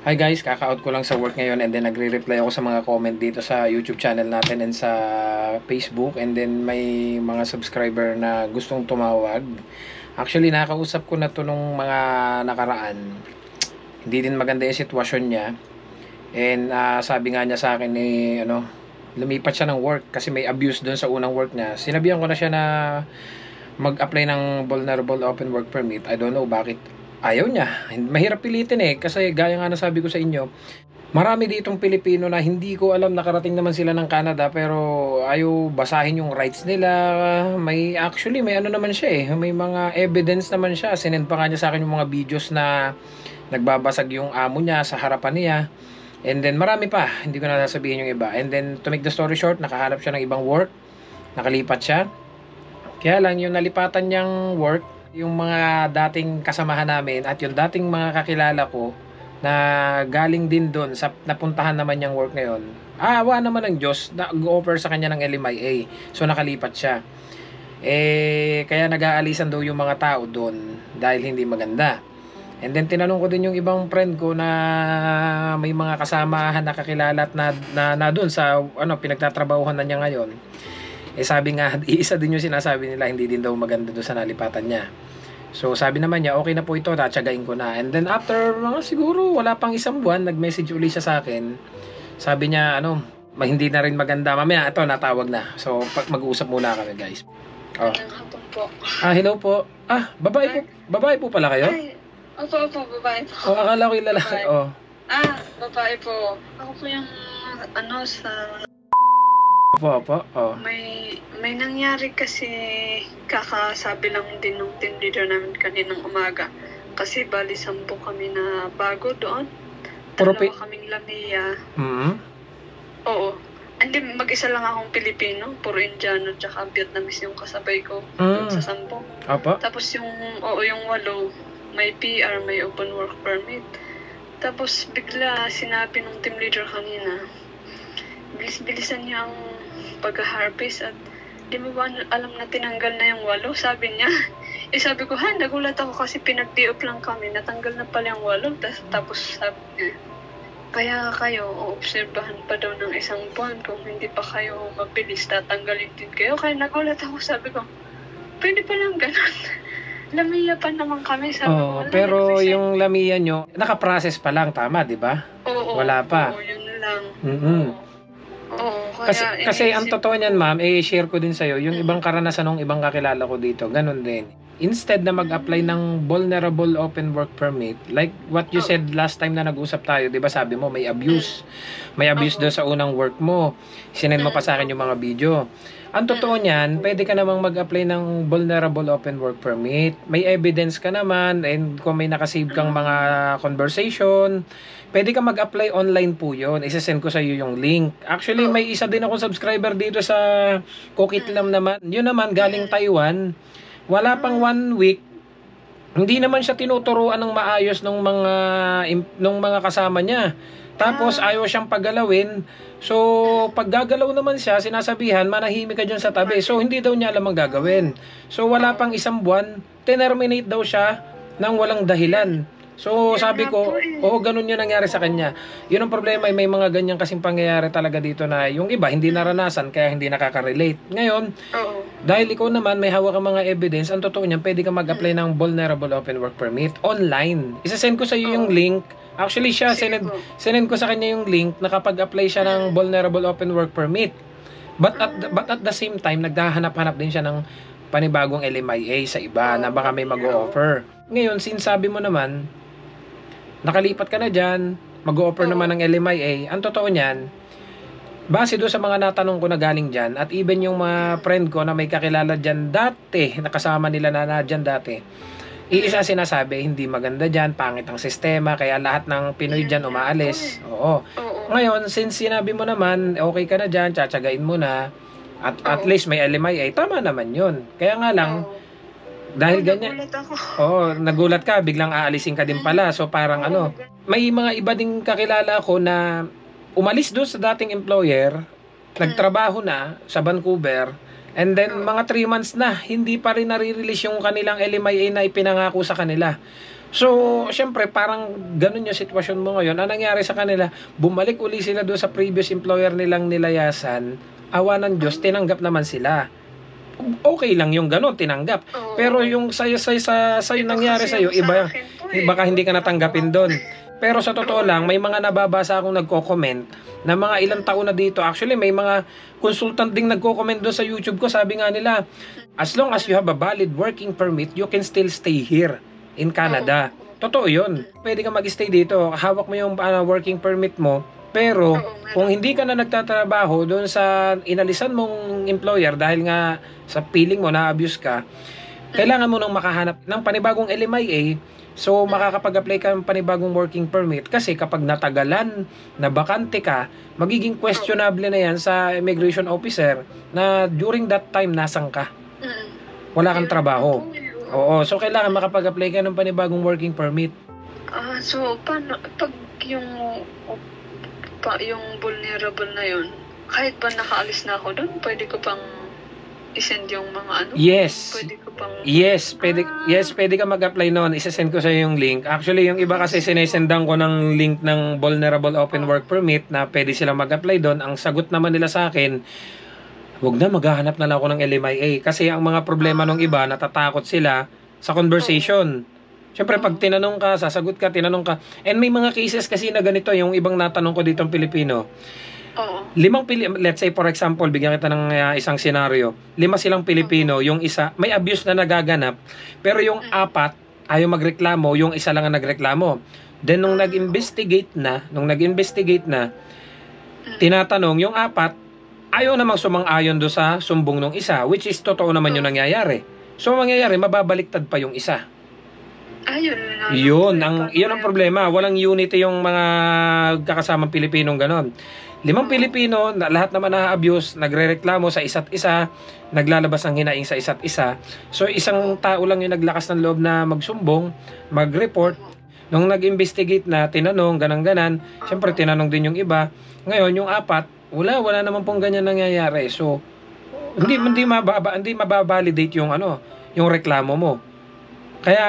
Hi guys, kaka-out ko lang sa work ngayon and then nagre-reply ako sa mga comment dito sa YouTube channel natin and sa Facebook, and then may mga subscriber na gustong tumawag. Actually, nakausap ko na to nung mga nakaraan. Hindi din maganda yung sitwasyon niya. And sabi nga niya sa akin lumipat siya ng work kasi may abuse doon sa unang work niya. Sinabihan ko na siya na mag-apply ng vulnerable open work permit. I don't know bakit ayaw niya. Mahirap pilitin kasi gaya nga na sabi ko sa inyo, marami ditong Pilipino na hindi ko alam, nakarating naman sila ng Canada pero ayaw basahin yung rights nila. May ano naman siya may mga evidence naman siya. Sinend pa nga niya sa akin yung mga videos na nagbabasag yung amo niya sa harapan niya. And then marami pa, hindi ko na sasabihin yung iba. And then to make the story short, nakahanap siya ng ibang work, nakalipat siya. Kaya lang yung nalipatan niyang work, yung mga dating kasamahan namin at yung dating mga kakilala ko na galing din doon sa napuntahan naman niyang work ngayon, awa naman ng Diyos, nag-offer sa kanya ng LMIA. So nakalipat siya. Kaya nag-aalisan daw yung mga tao doon dahil hindi maganda. And then tinanong ko din yung ibang friend ko na may mga kasamahan na kakilala at na doon sa pinagtatrabahuhan na niya ngayon. Sabi nga, isa din yung sinasabi nila, hindi din daw maganda doon sa nalipatan niya. So sabi naman niya, okay na po ito, tatsagain ko na. And then after mga siguro wala pang isang buwan, nag-message uli siya sa akin. Sabi niya, hindi na rin maganda. Mamaya, ito, natawag na. So mag-uusap muna kami, guys. Magandang hapon po. Hello po. Babae po pala kayo? Ay, opo, babae po. Akala ko yung lalaki. Babae po. Ako po yung sa... Opo. May nangyari kasi kakasabi lang din ng team leader namin kaninang umaga. Kasi bali 10 kami na bago doon. Dalawa kaming Lamia. Oo. Hindi, mag-isa lang akong Pilipino. Puro Indiano tsaka Vietnamese yung kasabay ko doon sa 10. Opo. Tapos yung 8, may PR, may open work permit. Tapos bigla sinabi ng team leader kanina, bilis-bilisan niya ang pag-harvest at di mo ba alam na tinanggal na yung 8, sabi niya. Sabi ko, nagulat ako kasi pinag-DOP lang kami, natanggal na pala yung 8. Tapos sabi niya, kaya kayo, uobserbahan pa daw ng 1 buwan, kung hindi pa kayo mabilis, tatanggalin din kayo. Kaya nagulat ako, sabi ko, pwede pa lang ganun. Lamia pa naman kami, sabi ko. Pero yung Lamia nyo, nakaprocess pa lang, tama, di ba? Oo. Wala pa. Oo, yun lang. Oo, Kasi ang totoo niyan, ma'am, share ko din sa'yo, yung ibang karanasan ng ibang kakilala ko dito, ganun din. Instead na mag-apply ng vulnerable open work permit, like what you said last time na nag-usap tayo, di ba sabi mo, may abuse. May abuse doon sa unang work mo. Sinend mo pa sa akin yung mga video. Ang totoo niyan, pwede ka namang mag-apply ng vulnerable open work permit. May evidence ka naman, and kung may nakasave kang mga conversation, pwede ka mag-apply online po yun. Isasend ko sa iyo yung link. Actually, may isa din akong subscriber dito sa Kokitlam naman. Yun naman, galing Taiwan. Wala pang 1 week. Hindi naman siya tinuturuan ng maayos ng mga kasama niya. Tapos ayaw siyang paggalawin. So pag gagalaw naman siya, sinasabihan, manahimik ka dyan sa tabi. So hindi daw niya alam ang gagawin. So wala pang 1 buwan, terminate daw siya nang walang dahilan. So sabi ko, ganun yung nangyari sa kanya. Yun ang problema, may mga ganyan kasing pangyayari talaga dito na yung iba hindi naranasan kaya hindi nakaka-relate. Ngayon, dahil ikaw naman may hawak kang mga evidence, ang totoo niyan, pwede ka mag-apply ng vulnerable open work permit online. Isasend ko sa iyo yung link. Actually siya, sinend ko sa kanya yung link na kapag-apply siya ng vulnerable open work permit. But at the same time, naghahanap-hanap din siya ng panibagong LMIA sa iba na baka may mag-o-offer. Ngayon, sabi mo naman, nakalipat ka na dyan, mag-o-offer naman ng LMIA, ang totoo niyan, base doon sa mga natanong ko na galing dyan, at even yung mga friend ko na may kakilala dyan dati, nakasama nila na dyan dati, iisa sinasabi, hindi maganda dyan, pangit ang sistema, kaya lahat ng Pinoy dyan umaalis. Ngayon, since sinabi mo naman, okay ka na dyan, tsatsagain mo na, at least may LMIA, tama naman yun. Kaya nga lang, dahil ganyan, nagulat ka, biglang aalisin ka din pala. So parang may mga iba ding kakilala ko na umalis doon sa dating employer, nagtrabaho na sa Vancouver, And then, mga 3 months na, hindi pa rin nare-release yung kanilang LMIA na ipinangako sa kanila. So, syempre, parang ganun yung sitwasyon mo ngayon. Ang nangyari sa kanila, bumalik uli sila doon sa previous employer nilang nilayasan. Awa ng Diyos, tinanggap naman sila. Okay lang yung ganun, tinanggap. Pero yung sa'yo nangyari sa'yo, iba, baka hindi ka natanggapin doon. Pero sa totoo lang, may mga nababasa akong nagko-comment na mga ilang taon na dito. Actually, may mga consultant ding nagko-comment doon sa YouTube ko. Sabi nga nila, as long as you have a valid working permit, you can still stay here in Canada. Totoo yun. Pwede ka mag-stay dito. Hawak mo yung working permit mo. Pero kung hindi ka na nagtatrabaho doon sa inalisan mong employer dahil nga sa feeling mo na-abuse ka, kailangan mo nang makahanap ng panibagong LMIA. So, makakapag-apply ka ng panibagong working permit kasi kapag natagalan, na bakante ka, magiging questionable na yan sa immigration officer na during that time, nasan ka? Wala kang trabaho. Oo, so kailangan makapag-apply ka ng panibagong working permit. So, paano, pag yung vulnerable na yun, kahit ba nakaalis na ako doon, pwede ko pang i-send yung mga ano? Yes. Pwede ko pang... Yes, pwede ka mag-apply noon. Isa-send ko sa yung link. Actually, yung iba kasi sinesendan ko ng link ng Vulnerable Open Work Permit na pwede silang mag-apply doon. Ang sagot naman nila sa akin, wag na, maghahanap na lang ako ng LMIA. Kasi ang mga problema ng iba, natatakot sila sa conversation. Siyempre, pag tinanong ka, sasagot ka, tinanong ka. And may mga cases kasi na ganito, yung ibang natanong ko dito ng Pilipino. Let's say for example, bigyan kita ng isang senaryo. 5 silang Pilipino, yung isa, may abuse na nagaganap, pero yung 4, ayaw magreklamo, yung isa lang ang nagreklamo. Then, nung nag-investigate na, tinatanong, yung 4, ayaw namang sumang-ayon do sa sumbong ng isa, which is totoo naman yung nangyayari. So, mangyayari, mababaliktad pa yung isa. Yun ang problema. Walang unity yung mga kakasamang Pilipinong ganon. 5 Pilipino, lahat naman na-abuse, nagrereklamo sa isa't isa, naglalabas ng hinaing sa isa't isa. So, isang tao lang yung naglakas ng loob na magsumbong, mag-report. Nung nag-investigate na, tinanong, ganang-ganan, syempre tinanong din yung iba. Ngayon, yung 4, wala naman pong ganyan nangyayari. So, hindi mababalidate yung yung reklamo mo. Kaya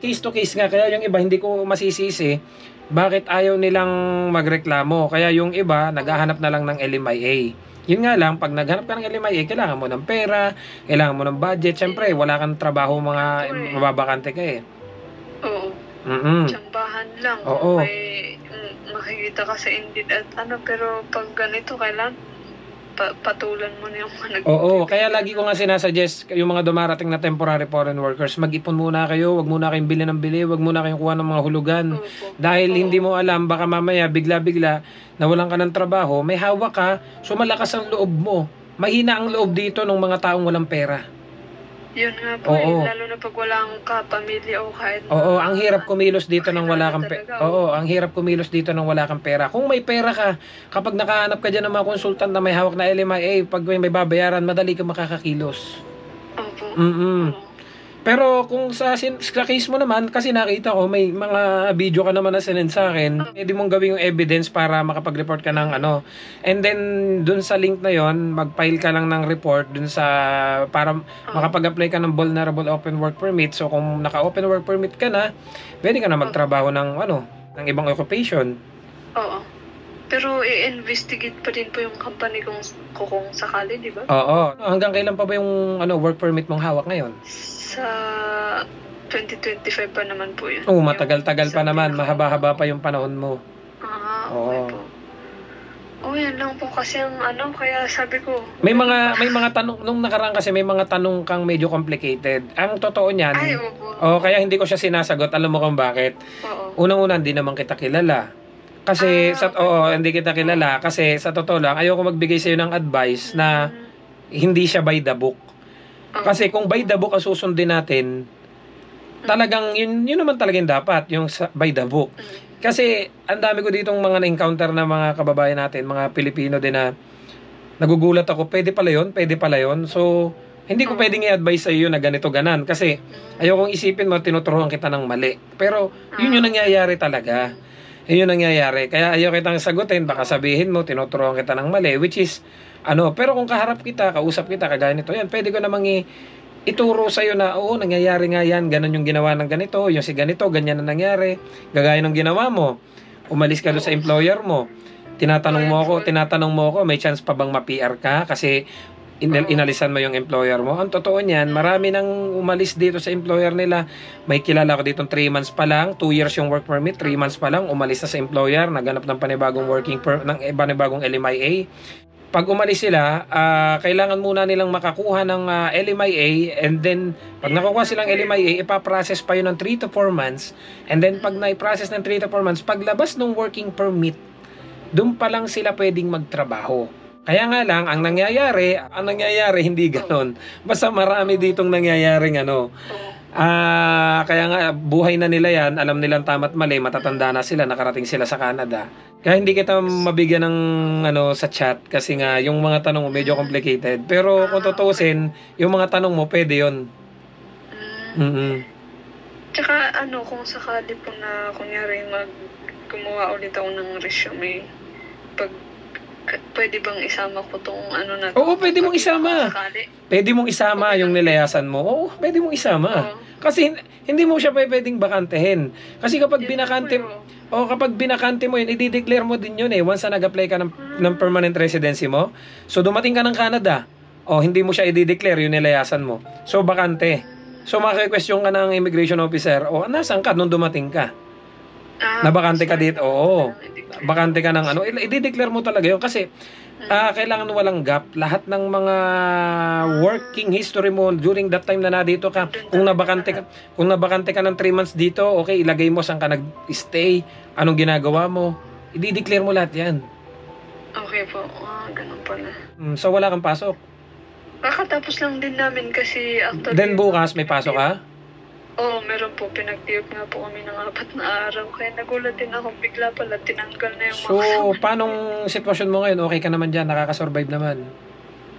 case to case nga, kaya yung iba hindi ko masisisi bakit ayaw nilang magreklamo. Kaya yung iba naghahanap na lang ng LMIA. Yun nga lang, pag naghanap ka ng LMIA, kailangan mo ng pera, kailangan mo ng budget. Siyempre, wala kang trabaho, mababakante ka eh. Oo. Tsambahan lang. Oo. May makikita ka sa Indeed at pero pag ganito, kailangan patulan mo na yung mga Oo, kaya lagi ko nga sinasuggest yung mga dumarating na temporary foreign workers, mag-ipon muna kayo, wag muna kayong bili ng bili, wag muna kayong kuha ng mga hulugan. Dahil hindi mo alam, baka mamaya bigla-bigla nawalan ka ng trabaho, may hawak ka, so malakas ang loob mo. Mahina ang loob dito ng mga taong walang pera. Yun nga po, lalo na pag walang kapamilya o kahit... Oo, ang hirap kumilos dito nang wala kang pera. Oo, ang hirap kumilos dito nang wala kang pera. Kung may pera ka, kapag nakahanap ka dyan ng mga konsultant na may hawak na LMIA, pag may babayaran, madali ka makakakilos. Opo. Pero kung sa case mo naman, kasi nakita ko, may mga video ka naman na sinend sa akin, pwede mong gawin yung evidence para makapag-report ka ng And then, dun sa link na yon, mag-file ka lang ng report dun sa, para makapag-apply ka ng Vulnerable Open Work Permit. So, kung naka-open work permit ka na, pwede ka na magtrabaho ng, ng ibang occupation. Oo. Pero i-investigate pa din po yung company kung sakali, di ba? Oo. Hanggang kailan pa ba yung work permit mong hawak ngayon? Sa 2025 pa naman po yun. Oo, matagal-tagal pa naman. Mahaba-haba pa yung panahon mo. Okay po. Yan lang po kasi ang kaya sabi ko. May mga tanong, nung nakaraan kasi may mga tanong kang medyo complicated. Ang totoo niyan, kaya hindi ko siya sinasagot. Alam mo kung bakit? Unang-una, hindi naman kita kilala. Kasi, hindi kita kilala. Kasi, sa totoo lang, ayoko magbigay sa'yo ng advice na hindi siya by the book. Kasi kung by the book ang susundin natin, talagang yun naman talagang dapat, yung by the book. Kasi ang dami ko ditong mga na-encounter na mga kababayan natin, mga Pilipino din na nagugulat ako, pwede pala yun. So, hindi ko pwedeng i-advise sa iyo na ganito ganan. Kasi ayokong isipin mo, tinuturuan kita ng mali. Pero yun yung nangyayari talaga. Yun yung nangyayari. Kaya ayaw kitang sagutin, baka sabihin mo, tinuturuan kita ng mali, which is, pero kung kaharap kita, kausap kita, kagaya nito, yan, pwede ko namang ituro sa'yo na, oo, nangyayari nga yan, ganun yung ginawa ng ganito, yung si ganito, ganyan na nangyari, gagaya ng ginawa mo, umalis ka doon sa employer mo, tinatanong mo ako, may chance pa bang ma-PR ka? Kasi, inalisan mo yung employer mo. Ang totoo niyan, marami nang umalis dito sa employer nila. May kilala ko dito 3 months pa lang, 2 years yung work permit, 3 months pa lang, umalis na sa employer, naganap ng panibagong panibagong LMIA. Pag umalis sila, kailangan muna nilang makakuha ng LMIA, and then pag nakukuha silang LMIA, ipaprocess pa yun ng 3 to 4 months, and then pag na-process ng 3 to 4 months, paglabas ng working permit, doon pa lang sila pwedeng magtrabaho. Kaya nga lang, ang nangyayari hindi ganon. Basta marami ditong nangyayaring kaya nga buhay na nila yan, alam nilang tama't mali, matatanda na sila, nakarating sila sa Canada. Kaya hindi kita mabigyan ng sa chat kasi nga yung mga tanong mo medyo complicated. Pero kung tutusin, yung mga tanong mo pwede yun. Tsaka kung sakali po na kunyari gumawa ulit ako ng resume, pwede bang isama ko tong na to? Oo, pwede mong isama. Pwede mong isama yung nilayasan mo. Oo, pwede mong isama. Kasi hindi mo siya pwedeng bakantehin. Kasi kapag binakante mo yun, i-declare mo din yun once na nag-apply ka ng permanent residency mo. So dumating ka ng Canada, hindi mo siya i-declare yung nilayasan mo. So bakante. So maki-question ka ng immigration officer, nasaan ka nung dumating ka? Nabakante ka dito. Oo. Bakante ka ng i-declare mo talaga yun kasi kailangan walang gap. Lahat ng mga working history mo during that time na nandito ka, kung nabakante ka ng 3 months dito, okay, ilagay mo saan ka nag-stay, anong ginagawa mo, i-declare mo lahat yan. Okay po. Ganun pala. So wala kang pasok? Kakatapos lang din namin kasi actually. Then bukas may pasok ka? Oo, meron po. Pinag-tiyok nga po kami ng 4 na araw. Kaya nagulat din ako. Bigla pala tinanggal na yung mga... So, paanong sitwasyon mo ngayon? Okay ka naman dyan? Nakakasurvive naman?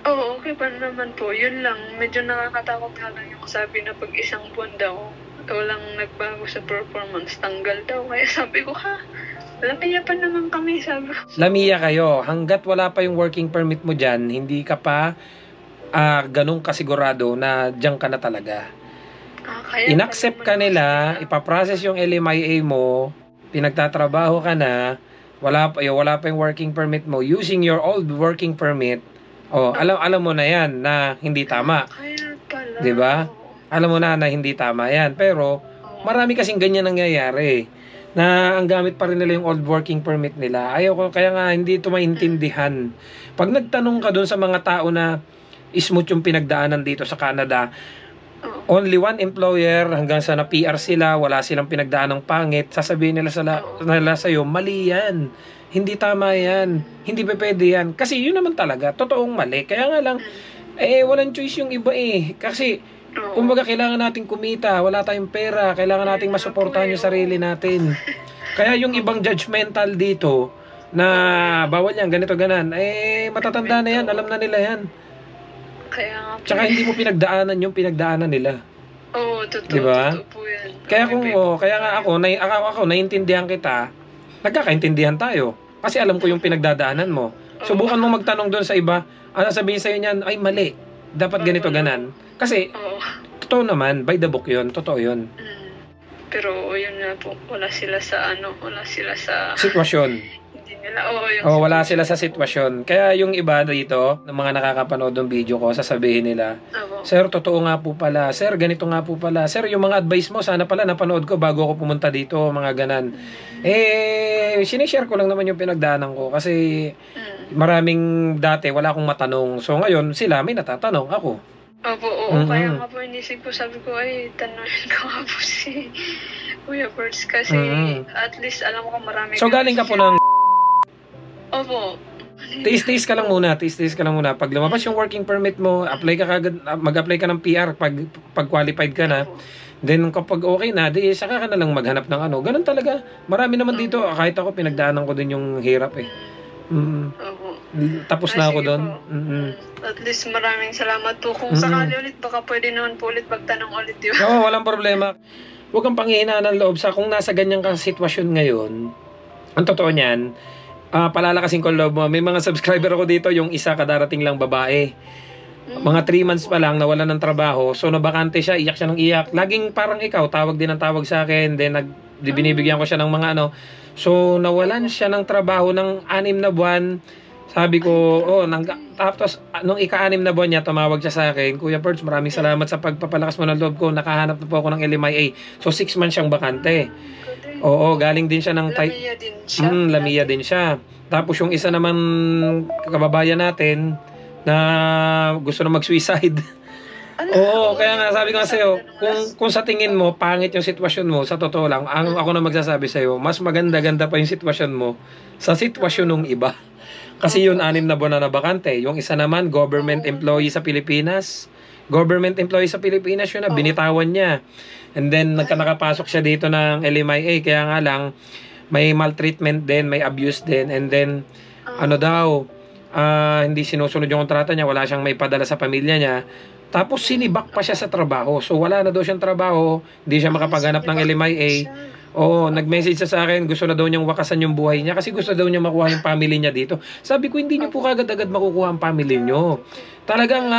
Oo, okay pa naman po. Yun lang. Medyo nakakatakot nga lang yung sabi na pag isang buwan daw, walang nagbago sa performance, tanggal daw. Kaya sabi ko, lamiya pa naman kami, sabi ko. Lamiya kayo. Hanggat wala pa yung working permit mo dyan, hindi ka pa ganun kasigurado na dyan ka na talaga. In-accept ka nila, ipaprocess yung LMIA mo, pinagtatrabaho ka na, wala pa yung working permit mo, using your old working permit, alam mo na yan na hindi tama. Di ba? Alam mo na hindi tama yan. Pero, marami kasing ganyan nangyayari na ang gamit pa rin nila yung old working permit nila. Kaya nga hindi ito maintindihan. Pag nagtanong ka dun sa mga tao na smooth yung pinagdaanan dito sa Canada, only one employer hanggang sa na-PR sila, wala silang pinagdaan ng pangit, sasabihin nila sa'yo, mali yan. Hindi tama yan. Hindi pwede yan. Kasi yun naman talaga, totoong mali. Kaya nga lang, walang choice yung iba Kasi, kumbaga kailangan nating kumita, wala tayong pera, kailangan nating masuportahan yung sarili natin. Kaya yung ibang judgmental dito, na bawal yan, ganito, ganan, matatanda na yan, alam na nila yan. Kaya nga po. Tsaka hindi mo pinagdaanan yung pinagdaanan nila. Oo, totoo. Diba? Totoo po yan. Kaya nga ako, naiintindihan kita, nagkakaintindihan tayo. Kasi alam ko yung pinagdadaanan mo. Subukan mo magtanong doon sa iba, sabihin sa'yo niyan, ay mali, dapat ganito, ganan. Kasi, totoo naman, by the book yun, totoo yun. Pero yun nga po, wala sila sa sitwasyon. Wala sila sa sitwasyon. Kaya yung iba dito, ng mga nakakapanood ng video ko, sasabihin nila, Sir, totoo nga po pala. Sir, ganito nga po pala. Sir, yung mga advice mo, sana pala napanood ko bago ako pumunta dito, mga ganan. Sinishare ko lang naman yung pinagdaanan ko kasi maraming dati wala akong matanong. So ngayon, sila may natatanong ako. Kaya nga po inisip ko, sabi ko, tanongin ko nga po si Kuya Birds kasi at least alam ko marami. So galing ka po ng Opo. Tiis-tiis ka lang muna. Pag lumabas yung working permit mo, mag-apply ka ng PR pag qualified ka na. Then kapag okay na, saka ka na lang maghanap ng Ganun talaga. Marami naman dito. Kahit ako, pinagdaanan ko din yung hirap Tapos na ako doon. At least maraming salamat po. Kung sakali ulit, baka pwede naman po ulit magtanong ulit yun. Oo, walang problema. Huwag kang panghihinaan ng loob kung nasa ganyan kang sitwasyon ngayon. Ang totoo niyan, palalakasin ko loob mo. May mga subscriber ako dito, yung isa kadarating lang babae. Mga 3 months pa lang nawala ng trabaho. So nabakante siya, iyak siya ng iyak. Laging parang ikaw, tawag din ang tawag sa akin. Then binibigyan ko siya ng mga ano. So nawalan siya ng trabaho ng 6 na buwan. Sabi ko, tapos nung ika-6 na buwan niya, tumawag siya sa akin, Kuya Perch, maraming salamat sa pagpapalakas mo ng loob ko. Nakahanap na po ako ng LMIA. So 6 months siyang bakante. Oo, galing din siya ng Lamia din siya. Lamia din siya. Tapos yung isa naman kababayan natin na gusto na mag-suicide. Oo, kaya nga sabi ko nga sa'yo, kung sa tingin mo pangit yung sitwasyon mo, sa totoo lang, ako na magsasabi sa'yo, mas maganda-ganda pa yung sitwasyon mo sa sitwasyon ng iba. Kasi yun 6 na buwan na nabakante. Yung isa naman, government employee sa Pilipinas. Government employee sa Pilipinas yun na, binitawan niya. And then, nakapasok siya dito ng LMIA. Kaya nga lang, may maltreatment din, may abuse din. And then, hindi sinusunod yung kontrata niya. Wala siyang may padala sa pamilya niya. Tapos, sinibak pa siya sa trabaho. So, wala na daw siyang trabaho. Hindi siya makapaghanap ng LMIA. Oo, nag-message siya sa akin, gusto na daw niyang wakasan yung buhay niya kasi gusto daw niya makuha yung family niya dito. Sabi ko, hindi niyo po kagad-agad makukuha ang family niyo. Talagang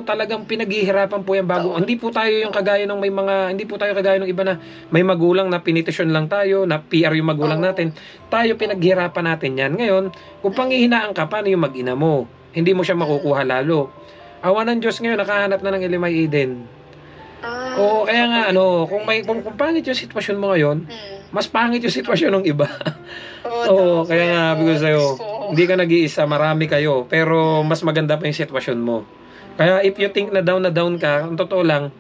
talagang pinaghihirapan po yan bago. Hindi po tayo yung kagaya ng hindi po tayo kagaya ng iba na may magulang na pinitisyon lang tayo, na PR yung magulang natin. Tayo pinaghihirapan natin yan. Ngayon, kung panghihinaan ka, paano yung mag-ina mo? Hindi mo siya makukuha lalo. Awa ng Diyos ngayon, nakahanap na ng LMIA din. Oo, kaya nga kung pangit yung sitwasyon mo ngayon, mas pangit yung sitwasyon ng iba. Oo, kaya nga sabi ko sa'yo, hindi ka nag-iisa, marami kayo, pero mas maganda pa yung sitwasyon mo. Kaya if you think na down ka, ang totoo lang,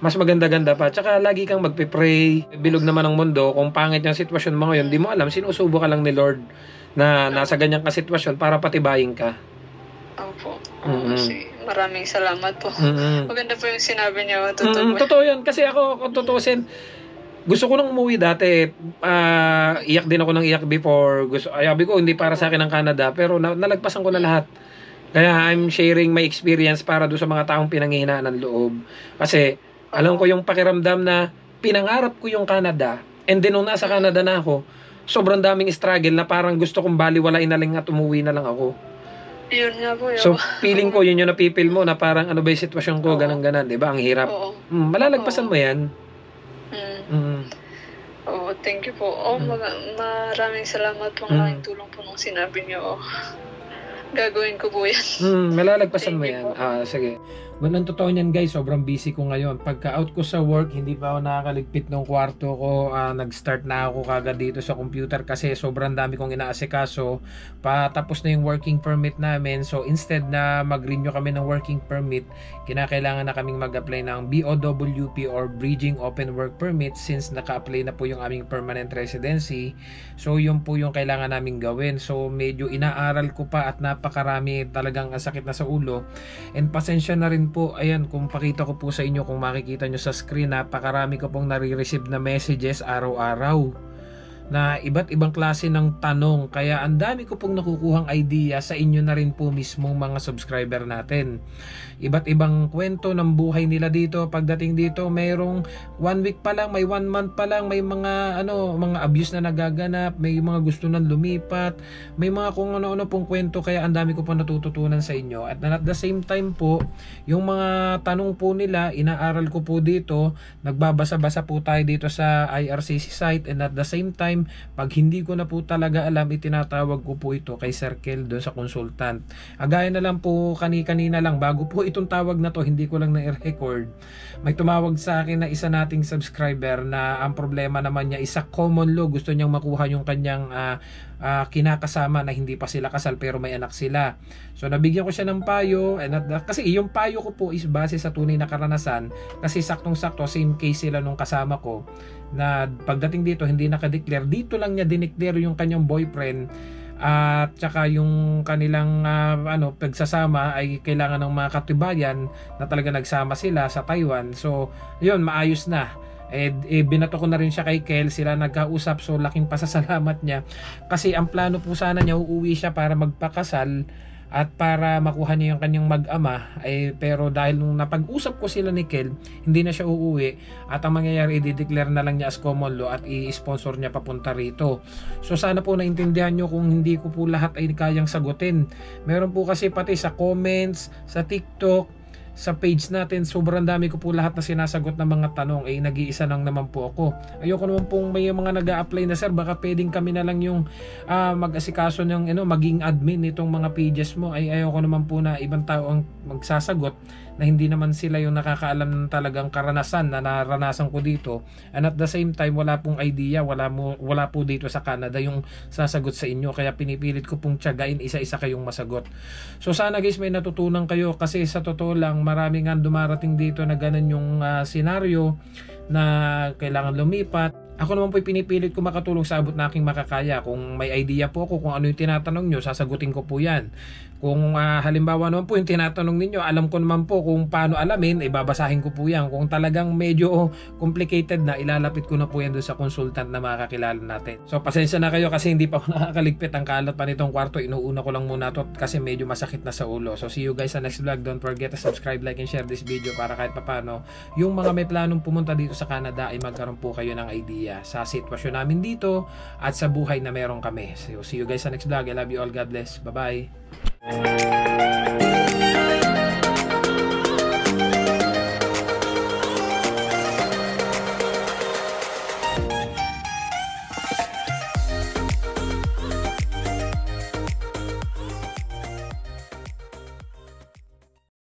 mas maganda-ganda pa. Tsaka lagi kang magpe-pray, bilog naman ang mundo, kung pangit yung sitwasyon mo ngayon, di mo alam, sinusubo ka lang ni Lord na nasa ganyang kasitwasyon para patibayin ka. Opo. Maraming salamat po. Maganda po yung sinabi niyo. Totoo yun. Kasi ako, kung tutusin, gusto ko nang umuwi dati. Iyak din ako ng iyak before. Sabi ko, hindi para sa akin ang Canada. Pero nalagpasan ko na lahat. Kaya I'm sharing my experience para doon sa mga taong pinanghihinaan ng loob. Kasi alam ko yung pakiramdam na pinangarap ko yung Canada. And then nung nasa Canada na ako, sobrang daming struggle na parang gusto kong baliwalain na lang at umuwi na lang ako. Yun nga po yun. So, feeling ko, yun yung napipil mo na parang ano ba yung sitwasyon ko, ganang-ganan, di ba? Ang hirap. Malalagpasan mo yan. Thank you po. Maraming salamat po. Maraming tulong po nung sinabi niyo. Gagawin ko po yan. Malalagpasan mo yan. Sige. Well, ang totoo niyan guys, sobrang busy ko ngayon. Pagka-out ko sa work, hindi pa ako nakakaligpit ng kwarto ko. Nag-start na ako kagad dito sa computer kasi sobrang dami kong inaasikaso. Patapos na yung working permit namin. So, instead na mag-renew kami ng working permit, kinakailangan na kaming mag-apply ng BOWP or Bridging Open Work Permit since naka-apply na po yung aming permanent residency. So, yun po yung kailangan namin gawin. So, medyo inaaral ko pa at napakarami, talagang sakit na sa ulo. And pasensya na rin po, ayan, kung pakita ko po sa inyo, kung makikita nyo sa screen, napakarami ko pong nare-receive na messages araw-araw na iba't ibang klase ng tanong. Kaya ang dami ko pong nakukuhang idea sa inyo na rin po mismong mga subscriber natin. Iba't ibang kwento ng buhay nila dito. Pagdating dito, mayroong 1 week pa lang, may 1 month pa lang, may mga mga abuse na nagaganap, may mga gusto nang lumipat, may mga kung ano-ano pong kwento. Kaya ang dami ko pong natututunan sa inyo. At at the same time po, yung mga tanong po nila, inaaral ko po dito, nagbabasa-basa po tayo dito sa IRCC site, and at the same time, pag hindi ko na po talaga alam, itinatawag ko po ito kay Sir Kel doon sa consultant. Agaya na lang po kanina lang, bago po itong tawag na to, hindi ko lang na-record. May tumawag sa akin na isa nating subscriber na ang problema naman niya isa common law, gusto niyang makuha yung kanyang kinakasama na hindi pa sila kasal pero may anak sila. So nabigyan ko siya ng payo, kasi yung payo ko po is base sa tunay na karanasan, kasi saktong-sakto same case sila nung kasama ko na pagdating dito hindi naka-declare, dito lang niya dineclare yung kanyang boyfriend at saka yung kanilang pagsasama ay kailangan ng mga katibayan na talaga nagsama sila sa Taiwan. So yun, maayos na. Binato ko na rin siya kay Kel, sila nagkausap, so laking pasasalamat niya kasi ang plano po sana niya, uuwi siya para magpakasal at para makuha niya yung kanyang mag-ama, pero dahil nung napag-usap ko sila ni Kel, hindi na siya uuwi at ang mangyayari i-declare na lang niya as common law at i-sponsor niya papunta rito. So sana po naintindihan nyo kung hindi ko po lahat ay kayang sagutin. Meron po kasi pati sa comments, sa TikTok, sa page natin, sobrang dami ko po lahat na sinasagot ng mga tanong, nag-iisa lang naman po ako. Ayoko naman pong may mga nag-a-apply na, sir, baka pwedeng kami na lang yung mag-asikaso ng maging admin nitong mga pages mo. Ayoko naman po na ibang tao ang magsasagot na hindi naman sila yung nakakaalam ng talagang karanasan na naranasan ko dito, and at the same time wala pong idea, wala po dito sa Canada yung sasagot sa inyo, kaya pinipilit ko pong tiyagain isa-isa kayong masagot. So sana guys may natutunan kayo, kasi sa totoo lang marami nga dumarating dito na ganun yung senaryo na kailangan lumipat. Ako naman po pinipilit ko makatulong sa abot na aking makakaya. Kung may idea po ako kung ano yung tinatanong nyo, sasagutin ko po yan. Kung halimbawa naman po yung tinatanong ninyo, alam ko naman po kung paano alamin, babasahin ko po yan. Kung talagang medyo complicated na, ilalapit ko na po yan doon sa consultant na makakilala natin. So pasensya na kayo kasi hindi pa ako nakakaligpit ang kalat pa nitong kwarto. Inuuna ko lang muna to kasi medyo masakit na sa ulo. So see you guys sa next vlog. Don't forget to subscribe, like, and share this video para kahit papano yung mga may planong pumunta dito sa Canada ay magkaroon po kayo ng idea sa sitwasyon namin dito at sa buhay na meron kami. So see you guys sa next vlog. I love you all. God bless. Bye-bye.